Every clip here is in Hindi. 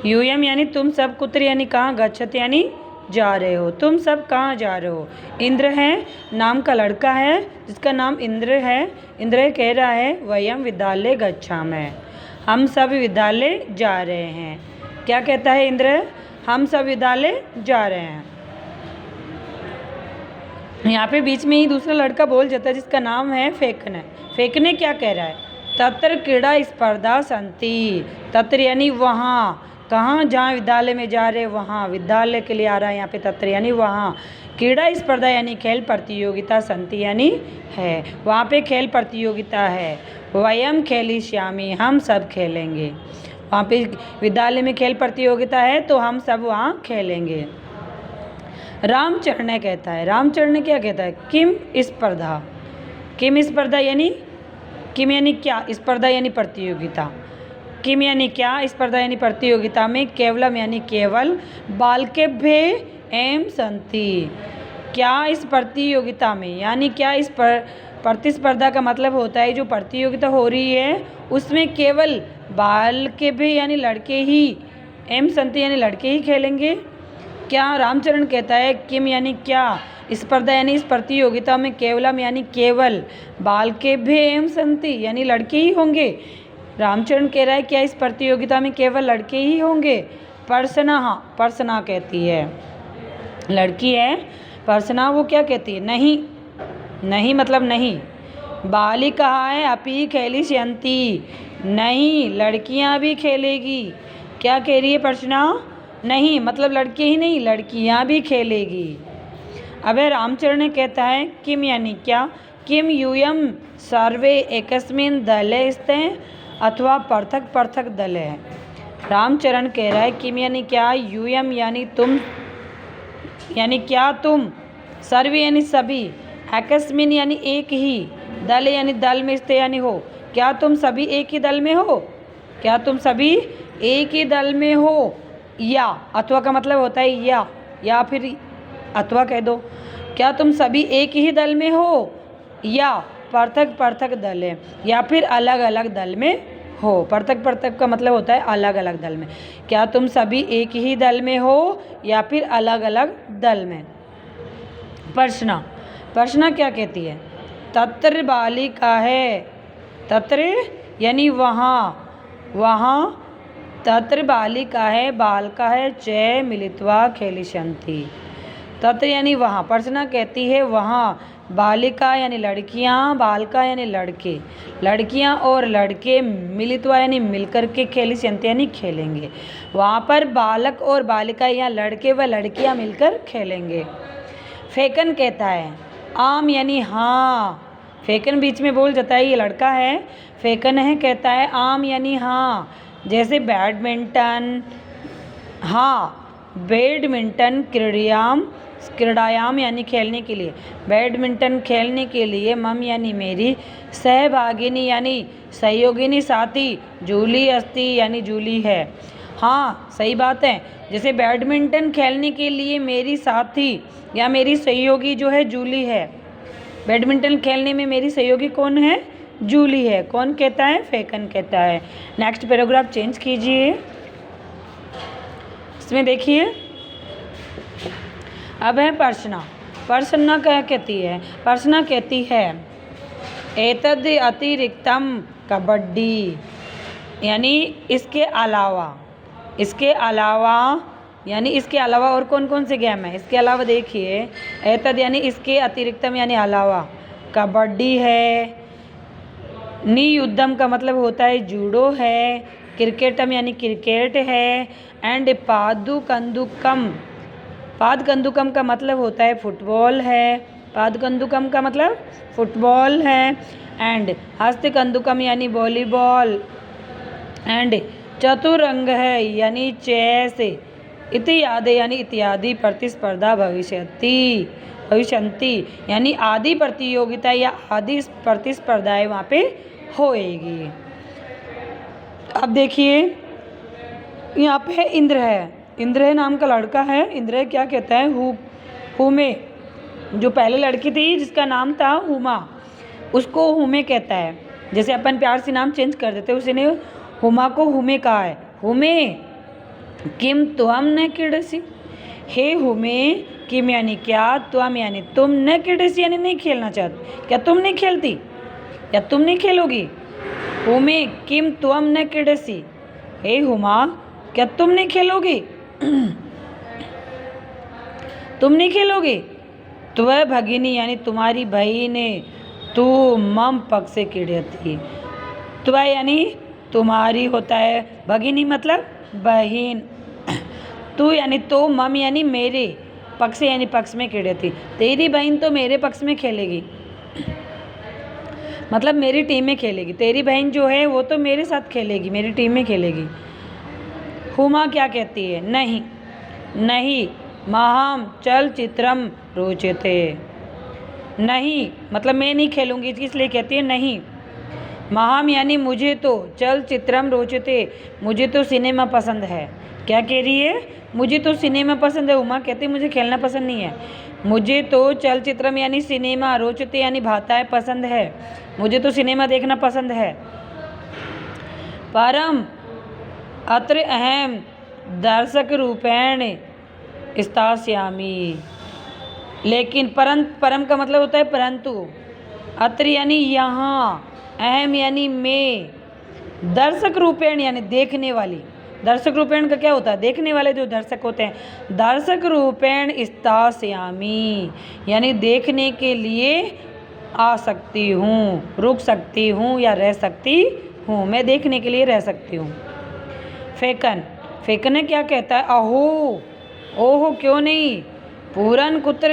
यूयम यानी तुम सब, कुत्र यानी कहाँ, गच्छत यानी जा रहे हो, तुम सब कहाँ जा रहे हो। इंद्र है नाम का लड़का है जिसका नाम इंद्र है। इंद्र कह रहा है वयम विद्यालय गच्छामः, हम सब विद्यालय जा रहे हैं। क्या कहता है इंद्र, हम सब विद्यालय जा रहे हैं। यहाँ पे बीच में ही दूसरा लड़का बोल जाता है जिसका नाम है फेकन। फेकने क्या कह रहा है, तत्र क्रीड़ा स्पर्धा संति, तत्र यानी वहाँ, कहाँ, जहाँ विद्यालय में जा रहे वहाँ, विद्यालय के लिए आ रहा है यहाँ पे, तत्र यानी वहाँ। क्रीड़ा स्पर्धा यानी खेल प्रतियोगिता, संति यानी है, वहाँ पे खेल प्रतियोगिता है। वयम खेलिष्यामि, हम सब खेलेंगे। वहाँ पे विद्यालय में खेल प्रतियोगिता है तो हम सब वहाँ खेलेंगे। रामचरण कहता है, रामचरण क्या कहता है, किम स्पर्धा, किम स्पर्धा यानी, किम यानी क्या, स्पर्धा यानी प्रतियोगिता, किम यानी क्या, स्पर्धा यानी प्रतियोगिता में, केवलम यानी केवल, बालकेभ्य एवं संति, क्या इस प्रतियोगिता में, यानी क्या इस प्रतिस्पर्धा का मतलब होता है जो प्रतियोगिता हो रही है उसमें केवल बालकेभ्य यानी लड़के ही, एवं संति यानी लड़के ही खेलेंगे। क्या, रामचरण कहता है किम यानी क्या, स्पर्धा यानी इस प्रतियोगिता में, केवलम यानी केवल, बालकेभ्य एवं संति यानी लड़के ही होंगे। रामचरण कह रहा है क्या इस प्रतियोगिता में केवल लड़के ही होंगे। पर्सना, पर्सना कहती है, लड़की है पर्सना, वो क्या कहती है, नहीं, नहीं मतलब नहीं। बालिका है अपि खेलिष्यन्ति, नहीं लड़कियां भी खेलेगी। क्या कह रही है पर्सना, नहीं मतलब लड़के ही नहीं, लड़कियां भी खेलेगी। अब रामचरण कहता है किम यानी क्या, किम यूयम सर्वे एकस्मिन् दले स्ते, अथवा पृथक पृथक दल है। रामचरण कह रहा है किम यानी क्या, यूयम यानी तुम, यानी क्या तुम, सर्वे यानी सभी, एकस्मिन् यानी एक ही, दल यानी दल में स्ते यानी हो, क्या तुम सभी एक ही दल में हो, क्या तुम सभी एक ही दल में हो, या अथवा का मतलब होता है या फिर अथवा कह दो, क्या तुम सभी एक ही दल में हो, या पृथक पृथक दल है, या फिर अलग अलग दल में हो। पृथक पृथक का मतलब होता है अलग अलग दल में, क्या तुम सभी एक ही दल में हो या फिर अलग अलग दल में। प्रश्न, प्रश्न क्या कहती है, तत्र बालिका है, तत्र यानी वहाँ, वहाँ, तत्र बालिका है, बालका है, च मिलित्वा खेलिष्यन्ति, तत्र यानी वहाँ, प्रश्न कहती है वहाँ, बालिका यानी लड़कियाँ, बालका यानी लड़के, लड़कियाँ और लड़के, मिलित्वा यानी मिलकर के, खेलिष्यन्ति यानी खेलेंगे, वहाँ पर बालक और बालिका या लड़के व लड़कियाँ मिलकर खेलेंगे। फेकन कहता है आम यानी हाँ, फेकन बीच में बोल जाता है, ये लड़का है, फेकन है कहता है आम यानी हाँ, जैसे बैडमिंटन, हाँ बैडमिंटन, क्रीड़ायाम यानी खेलने के लिए, बैडमिंटन खेलने के लिए, मम यानी मेरी, सहभागिनी यानी सहयोगिनी, साथी, जूली अस्ति यानी जूली है। हाँ सही बात है, जैसे बैडमिंटन खेलने के लिए मेरी साथी या मेरी सहयोगी जो है जूली है, बैडमिंटन खेलने में मेरी सहयोगी कौन है, जूली है। कौन कहता है, फेकन कहता है। नेक्स्ट पैराग्राफ चेंज कीजिए, इसमें देखिए अब है प्रश्न। प्रश्न क्या कहती है, प्रश्न कहती है एतद अतिरिक्तम कबड्डी, यानी इसके अलावा, इसके अलावा यानी इसके अलावा और कौन कौन से गेम है, इसके अलावा देखिए, एतद यानी इसके, अतिरिक्तम यानी अलावा, कबड्डी है, नियुद्धम का मतलब होता है जूडो है, क्रिकेटम यानी क्रिकेट है, एंड पादुकंदुकम, पादकंदुकम का मतलब होता है फुटबॉल है, पादकंदुकम का मतलब फुटबॉल है, एंड हस्तकंदुकम यानी वॉलीबॉल, एंड चतुरंग है यानी चेस, इत्यादि यानी इत्यादि प्रतिस्पर्धा भविष्यन्ति यानी आदि प्रतियोगिता या आदि प्रतिस्पर्धाएं वहाँ पे होएगी। अब देखिए यहाँ पे इंद्र है, इंद्र नाम का लड़का है। इंद्र क्या कहता है, हुमे, जो पहले लड़की थी जिसका नाम था हुमा, उसको हुमे कहता है। जैसे अपन प्यार से नाम चेंज कर देते, उसने हुमा को हुमे कहा है, हुमे किम त्वम न क्रीडसी, हे हुमे किम यानी क्या, त्वम यानी तुम, न क्रीडसी यानी नहीं खेलना चाहती, क्या तुम नहीं खेलती या तुम नहीं खेलोगी। हुमे किम त्वम न क्रीडसी, हे हुमा क्या तुम नहीं खेलोगी तुम नहीं खेलोगी। त्व भगिनी यानी तुम्हारी बहन, तू मम पक्ष से क्रीडती, त्व यानी तुम्हारी होता है, भगिनी मतलब बहन, तू यानी तो, मम यानी मेरे, पक्ष यानी पक्ष में क्रीडती, तेरी बहन तो मेरे पक्ष में खेलेगी, मतलब मेरी टीम में खेलेगी, तेरी बहन जो है वो तो मेरे साथ खेलेगी, मेरी टीम में खेलेगी। हुमा क्या कहती है, नहीं, नहीं, महम चलचित्रम रोचते, नहीं मतलब मैं नहीं खेलूंगी इसलिए कहती है नहीं। महम यानी मुझे तो, चलचित्रम रोचते मुझे तो सिनेमा पसंद है, क्या कह रही है, मुझे तो सिनेमा पसंद है। उमा कहती है मुझे खेलना पसंद नहीं है, मुझे तो चलचित्रम यानी सिनेमा, रोचते यानी भाता है, पसंद है, मुझे तो सिनेमा देखना पसंद है। परम अत्र अहम दर्शक रूपेण स्थास्यामि, लेकिन परम का मतलब होता है परंतु, अत्र यानी यहाँ, अहम यानी मैं, दर्शक रूपेण यानी देखने वाली, दर्शक रूपेण का क्या होता है, देखने वाले जो दर्शक होते हैं, दर्शक रूपेण स्थास्यामि यानी देखने के लिए आ सकती हूँ, रुक सकती हूँ या रह सकती हूँ, मैं देखने के लिए रह सकती हूँ। फेकन, फेकन क्या कहता है, अहो, ओहो क्यों नहीं, पूरन कुत्र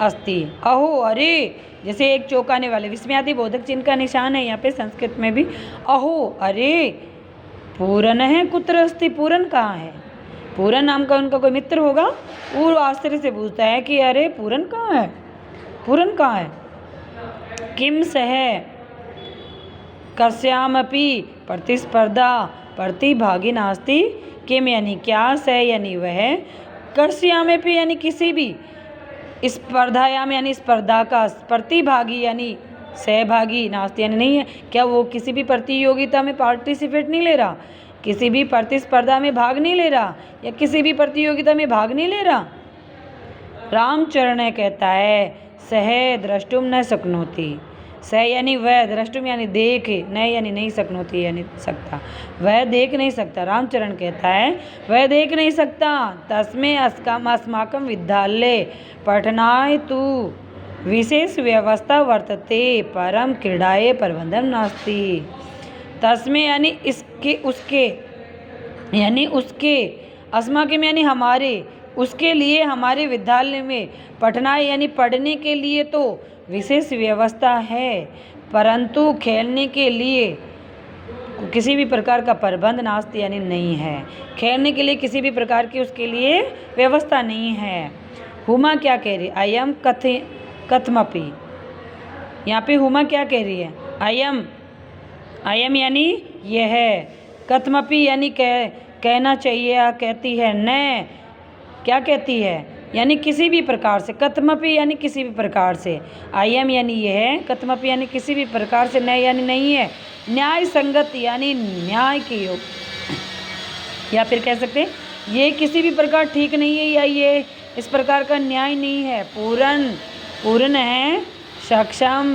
अस्ति, अहो अरे, जैसे एक चौंकाने वाले विस्मयादि बोधक चिन्ह का निशान है यहाँ पे संस्कृत में भी, अहो अरे, पूरन है, कुत्र अस्ति, पूरन कहाँ है, पूरन नाम का उनका कोई मित्र होगा, वो आश्चर्य से पूछता है कि अरे पूरन कहाँ है, पूरन कहाँ है। किम सह कस्यामपि प्रतिस्पर्धा प्रतिभागी नास्ति, किम यानी क्या, सह यानी वह, कस्यामपि यानी किसी भी, स्पर्धायाम यानी स्पर्धा का, प्रतिभागी यानी सहभागी, नास्ति यानी नहीं है, क्या वो किसी भी प्रतियोगिता में पार्टिसिपेट नहीं ले रहा, किसी भी प्रतिस्पर्धा में भाग नहीं ले रहा, या किसी भी प्रतियोगिता में भाग नहीं ले रहा। रामचरण कहता है सह द्रष्टुम न शक्नोति, सह यानी वह, द्रष्टुम यानी देख, न यानी नहीं, शक्नोति यानी सकता, वह देख नहीं सकता। रामचरण कहता है वह देख नहीं सकता, तस्मै अस्माकं विद्यालये पठनाय तु विशेष व्यवस्था वर्तते, परम क्रीडाये प्रबंधन नास्ति। तस्मै यानी इसके, उसके यानी उसके, अस्माकं यानी हमारे, उसके लिए हमारे विद्यालय में, पठनाय यानी पढ़ने के लिए तो विशेष व्यवस्था है, परंतु खेलने के लिए किसी भी प्रकार का प्रबंध नास्ति यानी नहीं है, खेलने के लिए किसी भी प्रकार की उसके लिए व्यवस्था नहीं है। हुमा क्या कह रही है, अयम कथमपि, यहाँ पे हुमा क्या कह रही है, अयम, अयम यानी यह है, कथमपि यानी कहना चाहिए, या कहती है, न क्या कहती है यानी किसी भी प्रकार से, कथमपि यानी किसी भी प्रकार से, अयम यानी यह है, कथमपि यानी किसी भी प्रकार से, न यानी नहीं है, न्याय संगत यानी न्याय के योग, या फिर कह सकते हैं ये किसी भी प्रकार ठीक नहीं है, या ये इस प्रकार का न्याय नहीं है। पूर्ण, पूर्ण है, सक्षम,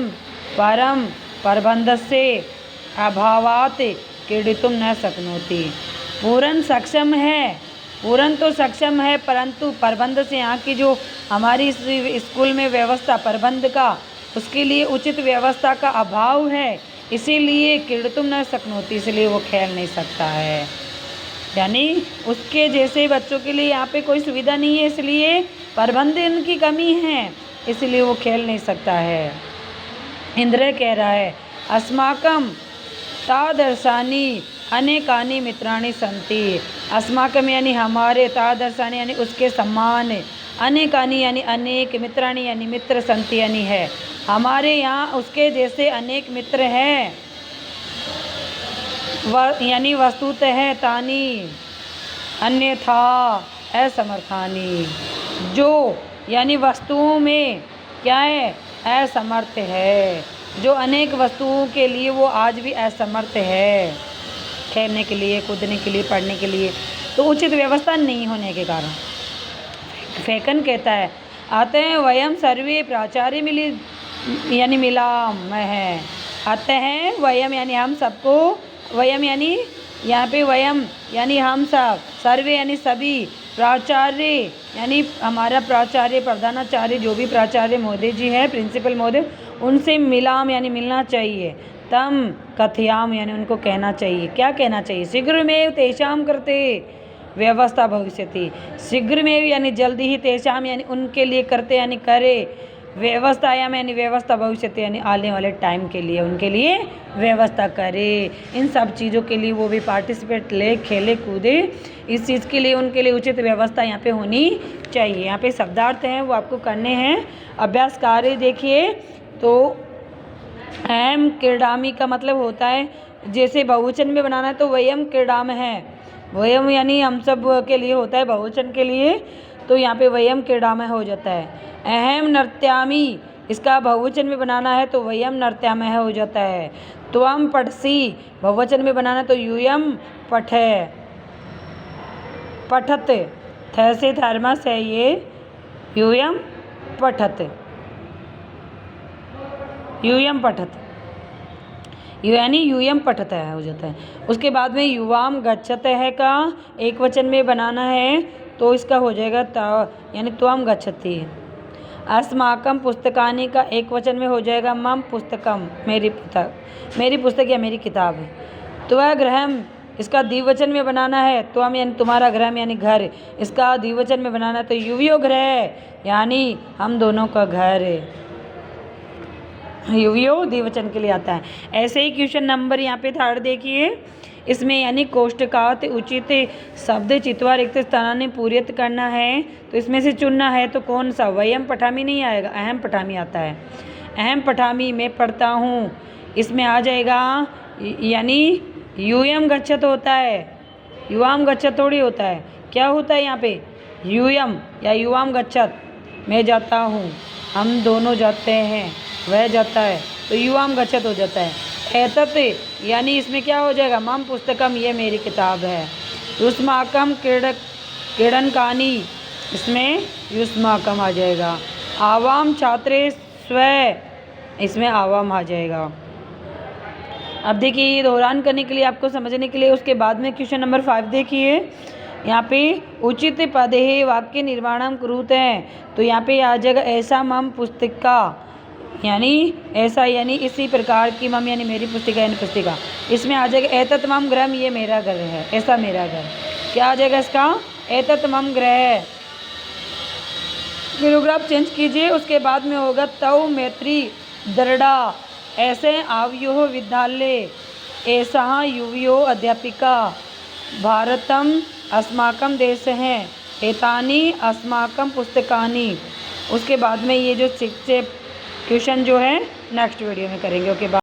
परम, प्रबंधस्य अभावात् क्रीडितुं न शक्नोति, पूर्ण सक्षम है, पूर्ण तो सक्षम है, परंतु प्रबंध से, यहाँ की जो हमारी स्कूल में व्यवस्था प्रबंध का, उसके लिए उचित व्यवस्था का अभाव है, इसीलिए क्रीडितुं न शक्नोति, इसलिए वो खेल नहीं सकता है, यानी उसके जैसे बच्चों के लिए यहाँ पे कोई सुविधा नहीं है, इसलिए प्रबंध इनकी कमी है, इसलिए वो खेल नहीं सकता है। इंद्र कह रहा है अस्माकं तादर्शानि अनेकानि मित्राणि सन्ति, अस्माकं यानी हमारे, तादर्शानि यानी उसके समान, अनेकानि यानी अनेक, मित्राणि यानी मित्र, सन्ति यानी है, हमारे यहाँ उसके जैसे अनेक मित्र हैं, यानी वस्तुतः तानि अन्यथा असमर्थानि, जो यानी वस्तुओं में क्या है, असमर्थ है, जो अनेक वस्तुओं के लिए वो आज भी असमर्थ है, खेलने के लिए, कूदने के लिए, पढ़ने के लिए, तो उचित व्यवस्था नहीं होने के कारण। फेकन कहता है आते हैं वयम सर्वे प्राचार्य मिली यानी मिलाम है। आते हैं वयम यानी हम सबको, वयम यानी यहाँ पे वयम यानी हम सब, सर्वे यानी सभी, प्राचार्य यानी हमारा प्राचार्य प्रधानाचार्य जो भी प्राचार्य महोदय जी है, प्रिंसिपल महोदय, उनसे मिलाम यानी मिलना चाहिए। तम कथयाम यानी उनको कहना चाहिए। क्या कहना चाहिए? शीघ्रमेव तेषां कृते व्यवस्था भविष्यति। शीघ्रमेव यानी जल्दी ही, तेषां यानी उनके लिए, करते यानी करे, व्यवस्थायाम यानी व्यवस्था भविष्यति यानी आने वाले टाइम के लिए उनके लिए व्यवस्था करे। इन सब चीज़ों के लिए वो भी पार्टिसिपेट ले, खेले कूदे, इस चीज़ के लिए उनके लिए उचित व्यवस्था यहाँ पे होनी चाहिए। यहाँ पे शब्दार्थ हैं वो आपको करने हैं। अभ्यास कार्य देखिए तो अहम क्रीडामी का मतलब होता है, जैसे बहुवचन में बनाना है तो वयम क्रीडाम है, वयम यानी हम सब के लिए होता है बहुवचन के लिए, तो यहाँ पे वयम क्रीडामय हो जाता है। अहम नृत्यामी इसका बहुवचन में बनाना है तो वयम नृत्यामय हो जाता है। त्वम पठसी बहुवचन में बनाना है तो यूयम पठे, पठत, थ से थर्मस है ये, यूयम पठत, यूयम पठत, यानी यूयम पठत है हो जाता है। उसके बाद में युवाम गच्छत है का एक वचन में बनाना है तो इसका हो जाएगा यानी त्वम गच्छति। अस्माकम पुस्तकानि का एक वचन में हो जाएगा मम पुस्तकम, मेरी पुस्तक या मेरी किताब है। त्वगृहम इसका द्विवचन में बनाना है, त्वम यानी तुम्हारा, गृहम यानी घर, इसका द्विवचन में बनाना है तो युवियो गृह यानी हम दोनों का घर है। युवियो द्विवचन के लिए आता है। ऐसे ही क्वेश्चन नंबर यहाँ पे 3 देखिए, इसमें यानी कोष्टकात उचित शब्द चित्वा रिक्त स्थानाన్ని पूरित करना है तो इसमें से चुनना है तो कौन सा? वयम पठामी नहीं आएगा, अहम पठामी आता है। अहम पठामी मैं पढ़ता हूँ, इसमें आ जाएगा यानी यूयम गच्छत होता है, युवाम गच्छत थोड़ी होता है। क्या होता है यहाँ पे? यूयम या युवाम गच्छत, मैं जाता हूँ, हम दोनों जाते हैं, वह जाता है, तो युवाम गच्छत हो जाता है। एतत यानी इसमें क्या हो जाएगा? मम पुस्तकम, ये मेरी किताब है। युष्माकम क्रीडनकानि, इसमें युष्माकम आ जाएगा। आवाम छात्रे स्व, इसमें आवाम आ जाएगा। अब देखिए ये दोहरान करने के लिए, आपको समझने के लिए, उसके बाद में क्वेश्चन नंबर 5 देखिए। यहाँ पे उचित पद है वाक्य निर्माणम कुरुत है तो यहाँ पे आ जाएगा ऐसा मम पुस्तिका, यानी ऐसा यानी इसी प्रकार की, मम यानी मेरी पुस्तिका यानी पुस्तिका। इसमें आ जाएगा एतत मम गृहम, ये मेरा घर है, ऐसा मेरा घर। क्या आ जाएगा इसका? एतत मम गृह। पैराग्राफ चेंज कीजिए, उसके बाद में होगा तव मैत्री दृढ़ा, ऐसे आवयो विद्यालय, ऐसा युवियो अध्यापिका, भारतम अस्माकम देश है, एतानी अस्माकम पुस्तकानि। उसके बाद में ये जो 6 क्वेश्चन जो है नेक्स्ट वीडियो में करेंगे। Okay bye.